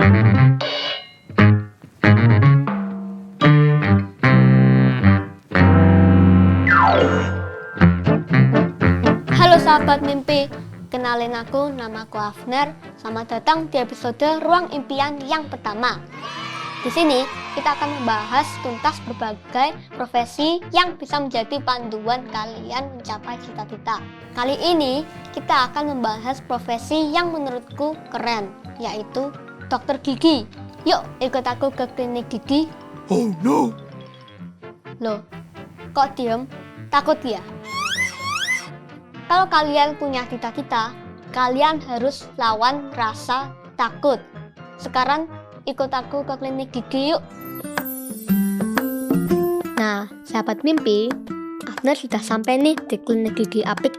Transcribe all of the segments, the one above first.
Halo sahabat mimpi, kenalin aku, namaku Afner. Selamat datang di episode Ruang Impian yang pertama. Di sini kita akan membahas tuntas berbagai profesi yang bisa menjadi panduan kalian mencapai cita-cita. Kali ini kita akan membahas profesi yang menurutku keren, yaitu dokter gigi. Yuk ikut aku ke klinik gigi. Oh no! Loh, kok diem? Takut ya? Kalau kalian punya cita-cita, kalian harus lawan rasa takut. Sekarang ikut aku ke klinik gigi yuk. Nah, sahabat mimpi, Afner sudah sampai nih di klinik gigi Apik.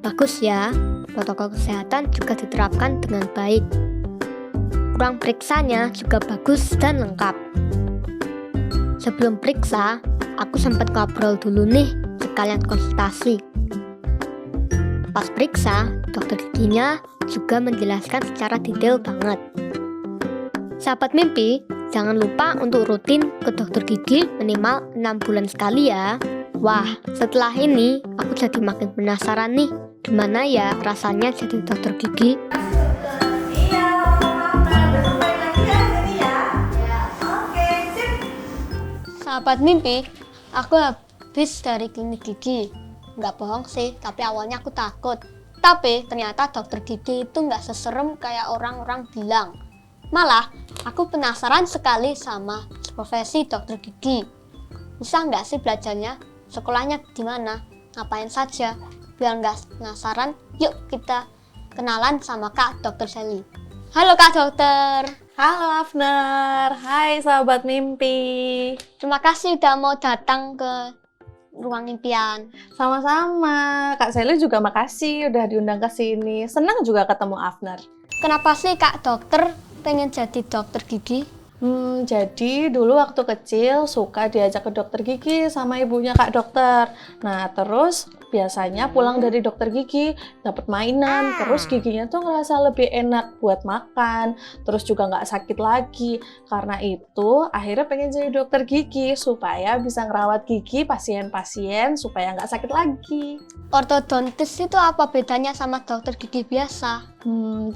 Bagus ya, protokol kesehatan juga diterapkan dengan baik. Ruang periksanya juga bagus dan lengkap. Sebelum periksa, aku sempat ngobrol dulu nih, sekalian konsultasi. Pas periksa, dokter giginya juga menjelaskan secara detail banget. Sahabat mimpi, jangan lupa untuk rutin ke dokter gigi minimal 6 bulan sekali ya. Wah, setelah ini aku jadi makin penasaran nih, gimana ya rasanya jadi dokter gigi. Sahabat mimpi, aku habis dari klinik gigi. Nggak bohong sih, tapi awalnya aku takut. Tapi ternyata dokter gigi itu nggak seserem kayak orang-orang bilang. Malah, aku penasaran sekali sama profesi dokter gigi. Bisa nggak sih belajarnya? Sekolahnya di mana? Ngapain saja? Biar nggak penasaran, yuk kita kenalan sama Kak Dokter Sally. Halo Kak Dokter. Halo Afner, hai sahabat mimpi. Terima kasih udah mau datang ke Ruang Impian. Sama-sama, Kak Sally juga makasih udah diundang ke sini. Senang juga ketemu Afner. Kenapa sih Kak Dokter pengen jadi dokter gigi? Jadi dulu waktu kecil suka diajak ke dokter gigi sama ibunya Kak Dokter. Nah terus biasanya pulang dari dokter gigi dapat mainan, terus giginya tuh ngerasa lebih enak buat makan, terus juga nggak sakit lagi. Karena itu akhirnya pengen jadi dokter gigi supaya bisa ngerawat gigi pasien-pasien supaya nggak sakit lagi. Ortodontis itu apa bedanya sama dokter gigi biasa?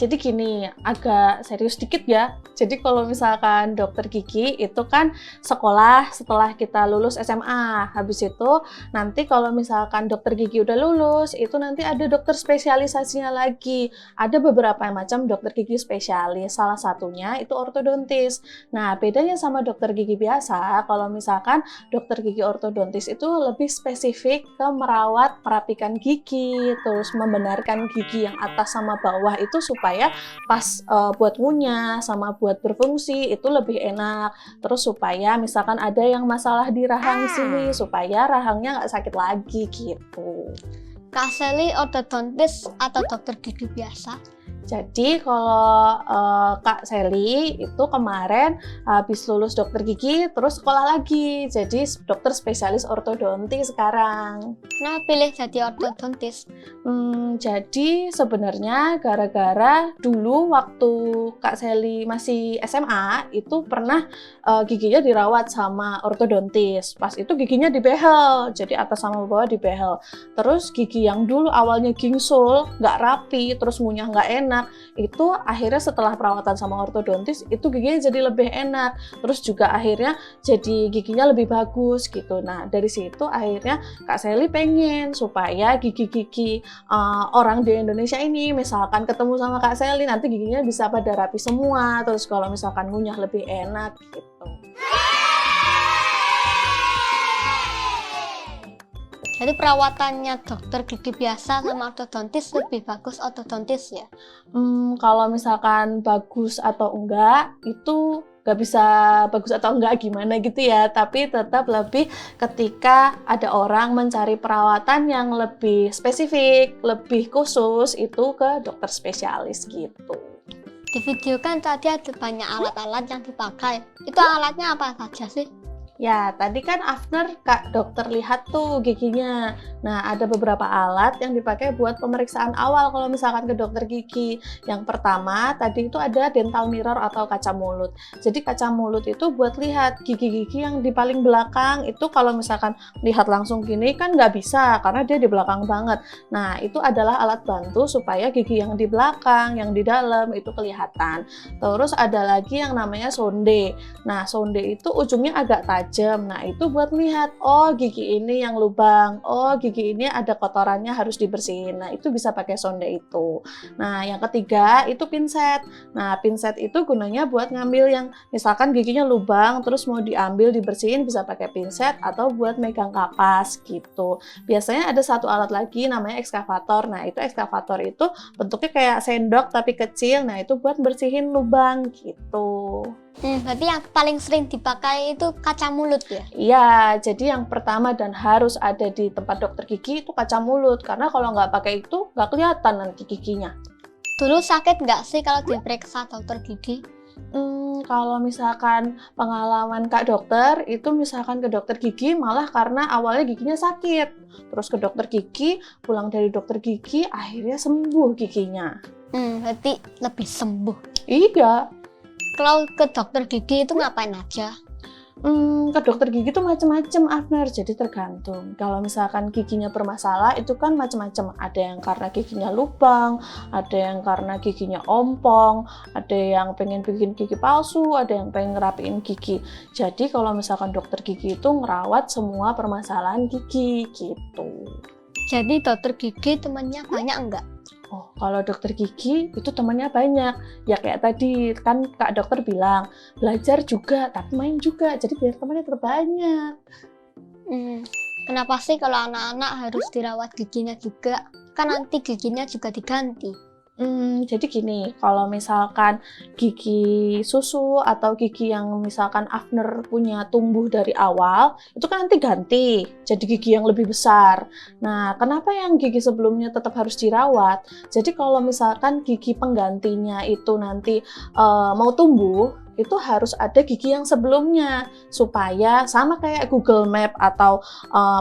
Jadi gini, agak serius dikit ya. Jadi kalau misalkan dokter gigi itu kan sekolah setelah kita lulus SMA. Habis itu nanti kalau misalkan dokter gigi udah lulus, itu nanti ada dokter spesialisasinya lagi. Ada beberapa macam dokter gigi spesialis. Salah satunya itu ortodontis. Nah, bedanya sama dokter gigi biasa, kalau misalkan dokter gigi ortodontis itu lebih spesifik ke merawat, merapikan gigi, terus membenarkan gigi yang atas sama bawah itu supaya pas buat ngunyah sama buat berfungsi itu lebih enak. Terus supaya misalkan ada yang masalah di rahang sini supaya rahangnya nggak sakit lagi gitu. Kak Sally ortodontis atau dokter gigi biasa? Jadi kalau Kak Sally itu kemarin habis lulus dokter gigi terus sekolah lagi jadi dokter spesialis ortodontis sekarang. Nah, pilih jadi ortodontis. Jadi sebenarnya gara-gara dulu waktu Kak Sally masih SMA itu pernah giginya dirawat sama ortodontis. Pas itu giginya dibehel, jadi atas sama bawah dibehel. Terus gigi yang dulu awalnya gingsul, nggak rapi, terus ngunyah nggak enak, itu akhirnya setelah perawatan sama ortodontis itu giginya jadi lebih enak, terus juga akhirnya jadi giginya lebih bagus gitu. Nah dari situ akhirnya Kak Sally pengen supaya gigi-gigi orang di Indonesia ini misalkan ketemu sama Kak Sally nanti giginya bisa pada rapi semua, terus kalau misalkan ngunyah lebih enak gitu. Jadi perawatannya dokter gigi biasa sama ortodontis lebih bagus ortodontis ya? Kalau misalkan bagus atau enggak itu nggak bisa bagus atau enggak gimana gitu ya, tapi tetap lebih ketika ada orang mencari perawatan yang lebih spesifik, lebih khusus itu ke dokter spesialis gitu. Di video kan tadi ada banyak alat-alat yang dipakai. Itu alatnya apa saja sih? Ya, tadi kan Afner Kak dokter lihat tuh giginya. Nah, ada beberapa alat yang dipakai buat pemeriksaan awal kalau misalkan ke dokter gigi. Yang pertama, tadi itu ada dental mirror atau kaca mulut. Jadi kaca mulut itu buat lihat gigi-gigi yang di paling belakang itu kalau misalkan lihat langsung gini kan nggak bisa karena dia di belakang banget. Nah, itu adalah alat bantu supaya gigi yang di belakang, yang di dalam itu kelihatan. Terus ada lagi yang namanya sonde. Nah, sonde itu ujungnya agak tajam. Nah, itu buat lihat, oh gigi ini yang lubang, oh gigi ini ada kotorannya harus dibersihin. Nah, itu bisa pakai sonde itu. Nah, yang ketiga itu pinset. Nah, pinset itu gunanya buat ngambil yang misalkan giginya lubang, terus mau diambil dibersihin bisa pakai pinset atau buat megang kapas gitu. Biasanya ada satu alat lagi namanya ekskavator. Nah, itu ekskavator itu bentuknya kayak sendok tapi kecil. Nah, itu buat bersihin lubang gitu. Berarti yang paling sering dipakai itu kaca mulut ya? Iya, jadi yang pertama dan harus ada di tempat dokter gigi itu kaca mulut. Karena kalau nggak pakai itu, nggak kelihatan nanti giginya. Dulu sakit nggak sih kalau diperiksa dokter gigi? Kalau misalkan pengalaman Kak dokter, itu misalkan ke dokter gigi malah karena awalnya giginya sakit. Terus ke dokter gigi, pulang dari dokter gigi, akhirnya sembuh giginya. Berarti lebih sembuh. Iya. Kalau ke dokter gigi itu ngapain aja? Ke dokter gigi tuh macam-macam, Afner. Jadi tergantung. Kalau misalkan giginya bermasalah, itu kan macam-macam. Ada yang karena giginya lubang, ada yang karena giginya ompong, ada yang pengen bikin gigi palsu, ada yang pengen ngerapiin gigi. Jadi kalau misalkan dokter gigi itu ngerawat semua permasalahan gigi gitu. Jadi dokter gigi temannya banyak enggak? Oh, kalau dokter gigi itu temannya banyak. Ya kayak tadi kan Kak dokter bilang, belajar juga tapi main juga. Jadi biar temannya terbanyak. Kenapa sih kalau anak-anak harus dirawat giginya juga? Kan nanti giginya juga diganti. Jadi gini, kalau misalkan gigi susu atau gigi yang misalkan Afner punya tumbuh dari awal, itu kan nanti ganti jadi gigi yang lebih besar. Nah, kenapa yang gigi sebelumnya tetap harus dirawat? Jadi kalau misalkan gigi penggantinya itu nanti mau tumbuh, itu harus ada gigi yang sebelumnya supaya sama kayak Google Map atau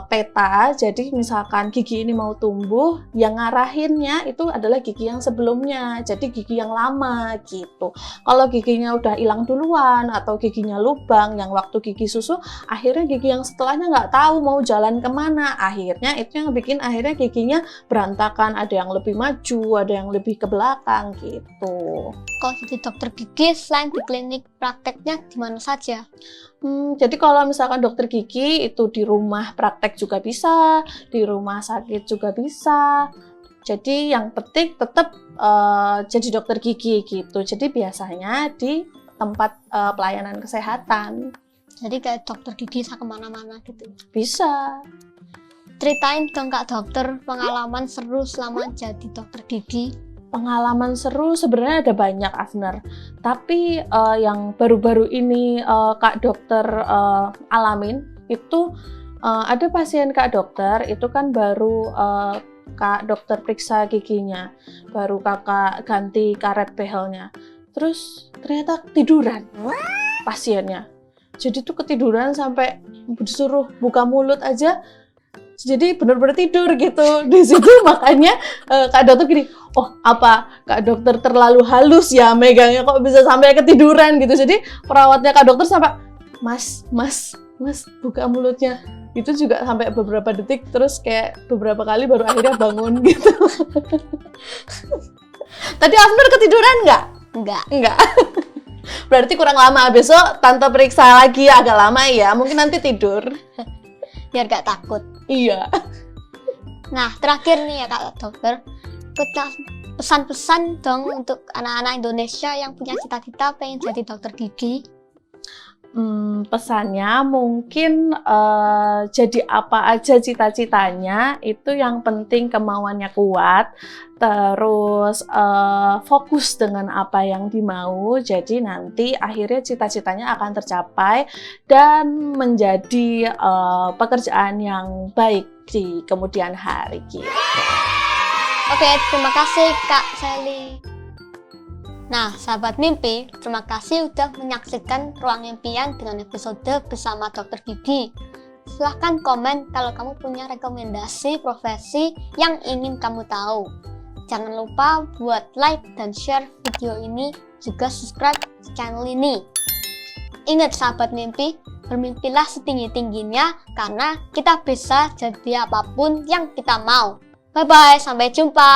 peta. Jadi misalkan gigi ini mau tumbuh, yang ngarahinnya itu adalah gigi yang sebelumnya, jadi gigi yang lama gitu. Kalau giginya udah hilang duluan atau giginya lubang yang waktu gigi susu, akhirnya gigi yang setelahnya nggak tahu mau jalan kemana. Akhirnya itu yang bikin akhirnya giginya berantakan, ada yang lebih maju, ada yang lebih ke belakang gitu. Kalau jadi dokter gigi selain di klinik prakteknya di mana saja? Jadi kalau misalkan dokter gigi itu di rumah praktek juga bisa, di rumah sakit juga bisa. Jadi yang penting tetap jadi dokter gigi gitu. Jadi biasanya di tempat pelayanan kesehatan. Jadi kayak dokter gigi bisa kemana-mana gitu? Bisa. Ceritain dong Kak dokter pengalaman seru selama jadi dokter gigi. Pengalaman seru sebenarnya ada banyak, Afner. Tapi yang baru-baru ini Kak dokter alamin itu ada pasien Kak dokter itu kan baru Kak dokter periksa giginya, baru kakak ganti karet behelnya. Terus ternyata tiduran pasiennya. Jadi tuh ketiduran sampai disuruh buka mulut aja. Jadi benar-benar tidur gitu di situ. Makanya Kak dokter gini, oh apa Kak dokter terlalu halus ya megangnya kok bisa sampai ketiduran gitu. Jadi perawatnya Kak dokter sampai mas buka mulutnya. Itu juga sampai beberapa detik, terus kayak beberapa kali baru akhirnya bangun gitu. Tadi Afner ketiduran nggak? Enggak. Berarti kurang lama. Besok tante periksa lagi agak lama ya. Mungkin nanti tidur. Biar gak takut. Iya. Nah, terakhir nih ya Kak dokter, pesan-pesan dong untuk anak-anak Indonesia yang punya cita-cita pengen jadi dokter gigi. Pesannya mungkin jadi apa aja cita-citanya, itu yang penting kemauannya kuat, terus fokus dengan apa yang dimau, jadi nanti akhirnya cita-citanya akan tercapai dan menjadi pekerjaan yang baik di kemudian hari gitu. Oke, terima kasih Kak Sally. Nah, sahabat mimpi, terima kasih udah menyaksikan Ruang Impian dengan episode bersama Dokter Gigi. Silahkan komen kalau kamu punya rekomendasi profesi yang ingin kamu tahu. Jangan lupa buat like dan share video ini, juga subscribe channel ini. Ingat sahabat mimpi, bermimpilah setinggi-tingginya karena kita bisa jadi apapun yang kita mau. Bye-bye, sampai jumpa.